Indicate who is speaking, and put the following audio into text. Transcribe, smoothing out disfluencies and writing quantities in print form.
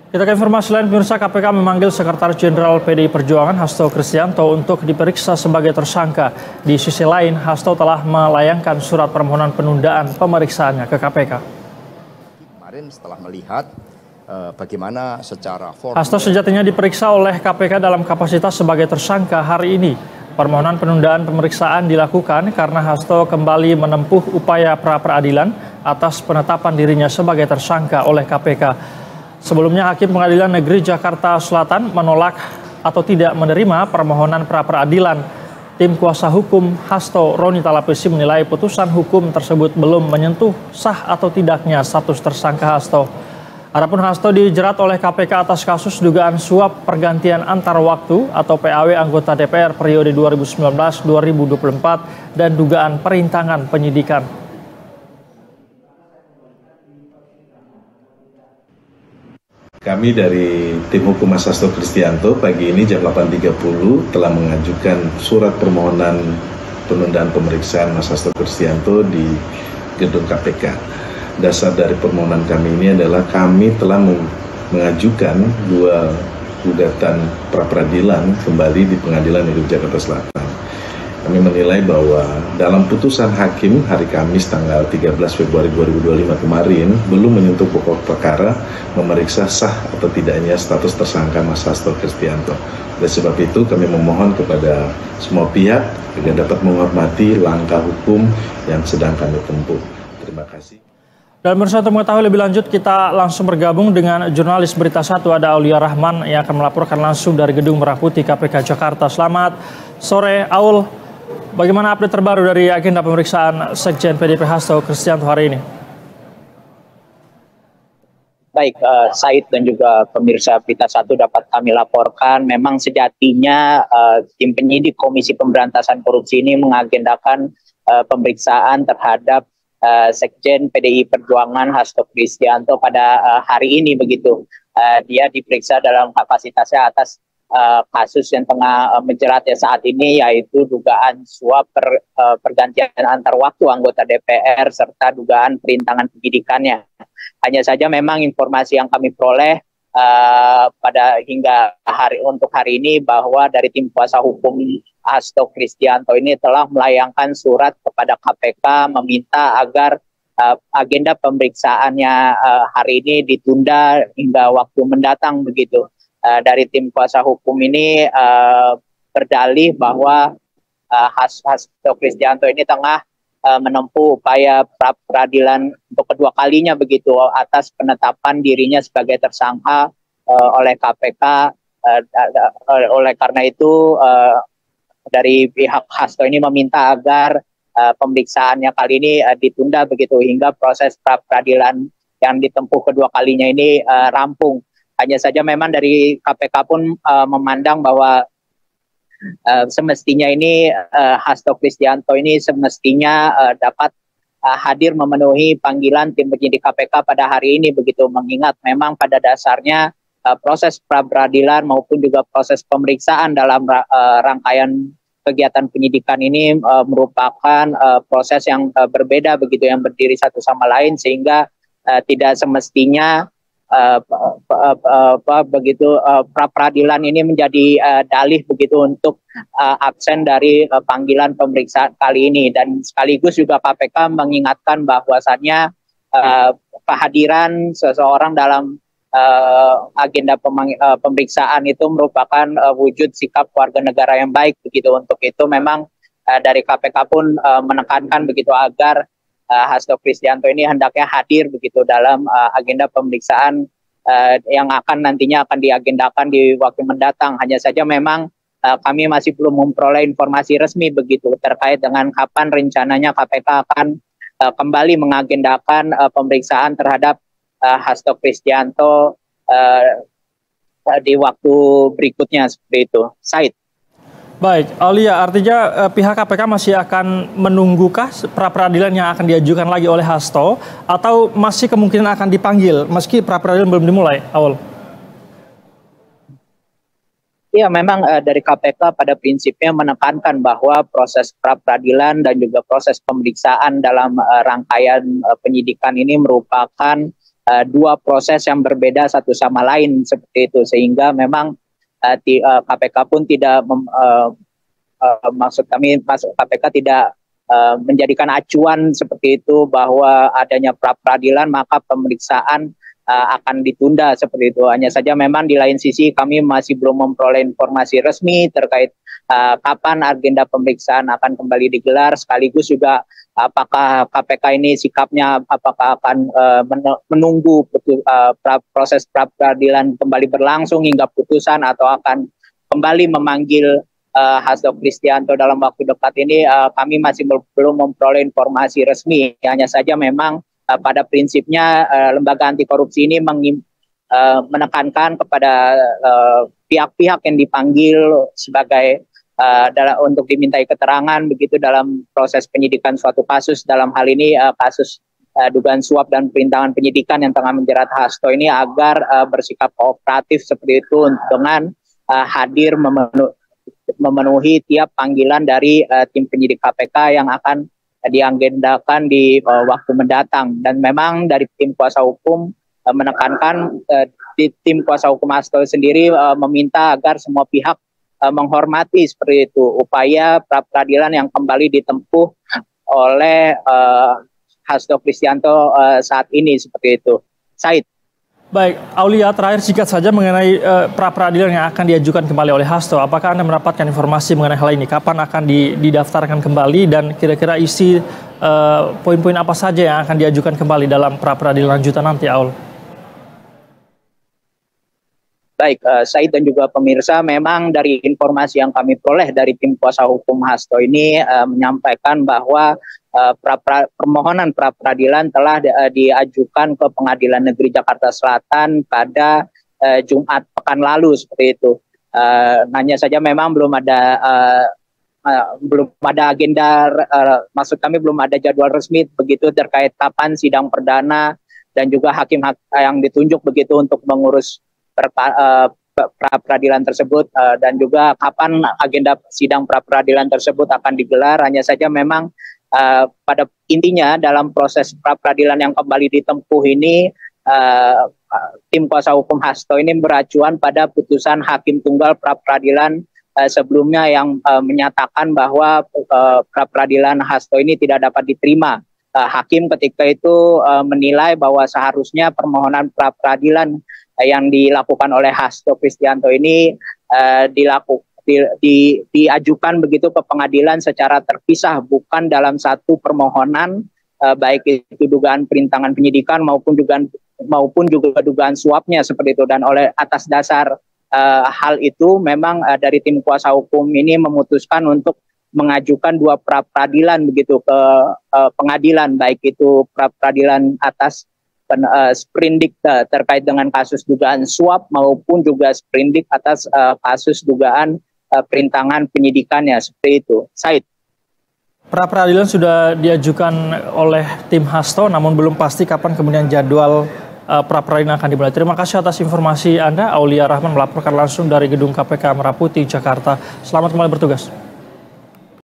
Speaker 1: Kita ke informasi lain, pemirsa. KPK memanggil Sekretaris Jenderal PDI Perjuangan Hasto Kristianto untuk diperiksa sebagai tersangka. Di sisi lain, Hasto telah melayangkan surat permohonan penundaan pemeriksaannya ke KPK.
Speaker 2: Kemarin setelah melihat bagaimana secara
Speaker 1: Hasto sejatinya diperiksa oleh KPK dalam kapasitas sebagai tersangka hari ini. Permohonan penundaan pemeriksaan dilakukan karena Hasto kembali menempuh upaya pra-peradilan atas penetapan dirinya sebagai tersangka oleh KPK. Sebelumnya, Hakim Pengadilan Negeri Jakarta Selatan menolak atau tidak menerima permohonan pra-peradilan. Tim kuasa hukum Hasto, Roni Talapesi, menilai putusan hukum tersebut belum menyentuh sah atau tidaknya status tersangka Hasto. Adapun Hasto dijerat oleh KPK atas kasus dugaan suap pergantian antar waktu atau PAW anggota DPR periode 2019-2024 dan dugaan perintangan penyidikan.
Speaker 3: Kami dari tim hukum Mas Hasto Kristianto pagi ini jam 8.30 telah mengajukan surat permohonan penundaan pemeriksaan Mas Hasto Kristianto di gedung KPK. Dasar dari permohonan kami ini adalah kami telah mengajukan 2 gugatan pra-peradilan kembali di Pengadilan Negeri Jakarta Selatan. Kami menilai bahwa dalam putusan hakim hari Kamis tanggal 13 Februari 2025 kemarin belum menyentuh pokok perkara memeriksa sah atau tidaknya status tersangka Mas Hasto Kristianto. Oleh sebab itu kami memohon kepada semua pihak agar dapat menghormati langkah hukum yang sedang kami tempuh. Terima kasih.
Speaker 1: Dan bersatu mengetahui lebih lanjut, kita langsung bergabung dengan jurnalis Berita 1, ada Aulia Rahman yang akan melaporkan langsung dari Gedung Merah Putih KPK Jakarta. Selamat sore, Aul. Bagaimana update terbaru dari agenda pemeriksaan Sekjen PDIP Hasto Kristianto hari ini?
Speaker 4: Baik, Said dan juga pemirsa Berita 1 dapat kami laporkan, memang sejatinya tim penyidik Komisi Pemberantasan Korupsi ini mengagendakan pemeriksaan terhadap Sekjen PDI Perjuangan Hasto Kristianto pada hari ini begitu. Dia diperiksa dalam kapasitasnya atas kasus yang tengah menjeratnya saat ini, yaitu dugaan suap pergantian antar waktu anggota DPR serta dugaan perintangan penyidikannya. Hanya saja memang informasi yang kami peroleh pada hingga untuk hari ini bahwa dari tim kuasa hukum Hasto Kristianto ini telah melayangkan surat kepada KPK meminta agar agenda pemeriksaannya hari ini ditunda hingga waktu mendatang begitu. Dari tim kuasa hukum ini berdalih bahwa Hasto Kristianto ini tengah menempuh upaya pra-peradilan untuk kedua kalinya begitu atas penetapan dirinya sebagai tersangka oleh KPK. Oleh karena itu dari pihak Hasto ini meminta agar pemeriksaannya kali ini ditunda begitu hingga proses pra-peradilan yang ditempuh kedua kalinya ini rampung. Hanya saja memang dari KPK pun memandang bahwa semestinya ini Hasto Kristianto ini semestinya dapat hadir memenuhi panggilan tim penyidik KPK pada hari ini begitu, mengingat memang pada dasarnya proses pra-peradilan maupun juga proses pemeriksaan dalam rangkaian kegiatan penyidikan ini merupakan proses yang berbeda begitu, yang berdiri satu sama lain, sehingga tidak semestinya pra-peradilan ini menjadi dalih begitu untuk absen dari panggilan pemeriksaan kali ini. Dan sekaligus juga KPK mengingatkan bahwasannya kehadiran seseorang dalam agenda pemeriksaan itu merupakan wujud sikap warga negara yang baik begitu. Untuk itu memang dari KPK pun menekankan begitu agar Hasto Kristianto ini hendaknya hadir begitu dalam agenda pemeriksaan yang nantinya akan diagendakan di waktu mendatang. Hanya saja memang kami masih belum memperoleh informasi resmi begitu terkait dengan kapan rencananya KPK akan kembali mengagendakan pemeriksaan terhadap Hasto Kristianto di waktu berikutnya seperti itu. Said.
Speaker 1: Baik, Aulia, artinya pihak KPK masih akan menunggukah pra-peradilan yang akan diajukan lagi oleh Hasto, atau masih kemungkinan akan dipanggil meski pra-peradilan belum dimulai, Aul?
Speaker 4: Ya, memang dari KPK pada prinsipnya menekankan bahwa proses pra-peradilan dan juga proses pemeriksaan dalam rangkaian penyidikan ini merupakan dua proses yang berbeda satu sama lain seperti itu, sehingga memang KPK pun tidak maksud kami KPK tidak menjadikan acuan seperti itu bahwa adanya pra peradilan maka pemeriksaan akan ditunda seperti itu. Hanya saja memang di lain sisi kami masih belum memperoleh informasi resmi terkait kapan agenda pemeriksaan akan kembali digelar, sekaligus juga apakah KPK ini sikapnya apakah akan menunggu proses pra peradilan kembali berlangsung hingga putusan atau akan kembali memanggil Hasto Kristianto dalam waktu dekat ini. Kami masih belum memperoleh informasi resmi. Hanya saja memang pada prinsipnya lembaga anti korupsi ini menekankan kepada pihak-pihak yang dipanggil sebagai untuk dimintai keterangan begitu dalam proses penyidikan suatu kasus, dalam hal ini kasus dugaan suap dan perintangan penyidikan yang tengah menjerat Hasto ini, agar bersikap kooperatif seperti itu dengan hadir memenuhi tiap panggilan dari tim penyidik KPK yang akan diagendakan di waktu mendatang. Dan memang dari tim kuasa hukum menekankan di tim kuasa hukum Hasto sendiri meminta agar semua pihak menghormati seperti itu upaya pra peradilan yang kembali ditempuh oleh Hasto Kristianto saat ini seperti itu. Said.
Speaker 1: Baik, Aulia, terakhir singkat saja mengenai pra peradilan yang akan diajukan kembali oleh Hasto. Apakah Anda mendapatkan informasi mengenai hal ini? Kapan akan didaftarkan kembali dan kira-kira isi poin-poin apa saja yang akan diajukan kembali dalam pra peradilan lanjutan nanti, Aul?
Speaker 4: Baik, Said dan juga pemirsa, memang dari informasi yang kami peroleh dari tim kuasa hukum Hasto ini menyampaikan bahwa permohonan pra peradilan telah diajukan ke Pengadilan Negeri Jakarta Selatan pada Jumat pekan lalu seperti itu. Hanya saja memang belum ada agenda, maksud kami belum ada jadwal resmi begitu terkait kapan sidang perdana dan juga hakim yang ditunjuk begitu untuk mengurus pra peradilan tersebut, dan juga kapan agenda sidang pra peradilan tersebut akan digelar. Hanya saja memang pada intinya dalam proses pra peradilan yang kembali ditempuh ini, tim kuasa hukum Hasto ini beracuan pada putusan hakim tunggal pra peradilan sebelumnya yang menyatakan bahwa pra peradilan Hasto ini tidak dapat diterima. Hakim ketika itu menilai bahwa seharusnya permohonan pra peradilan yang dilakukan oleh Hasto Kristianto ini diajukan begitu ke pengadilan secara terpisah, bukan dalam satu permohonan, baik itu dugaan perintangan penyidikan maupun juga dugaan suapnya seperti itu. Dan oleh atas dasar hal itu memang dari tim kuasa hukum ini memutuskan untuk mengajukan dua pra peradilan begitu ke pengadilan, baik itu pra peradilan atas sprindik terkait dengan kasus dugaan suap maupun juga sprindik atas kasus dugaan perintangan penyidikannya seperti itu. Said.
Speaker 1: Pra peradilan sudah diajukan oleh tim Hasto, namun belum pasti kapan kemudian jadwal pra peradilan akan dimulai. Terima kasih atas informasi Anda, Aulia Rahman melaporkan langsung dari Gedung KPK Merah Putih, Jakarta. Selamat kembali bertugas.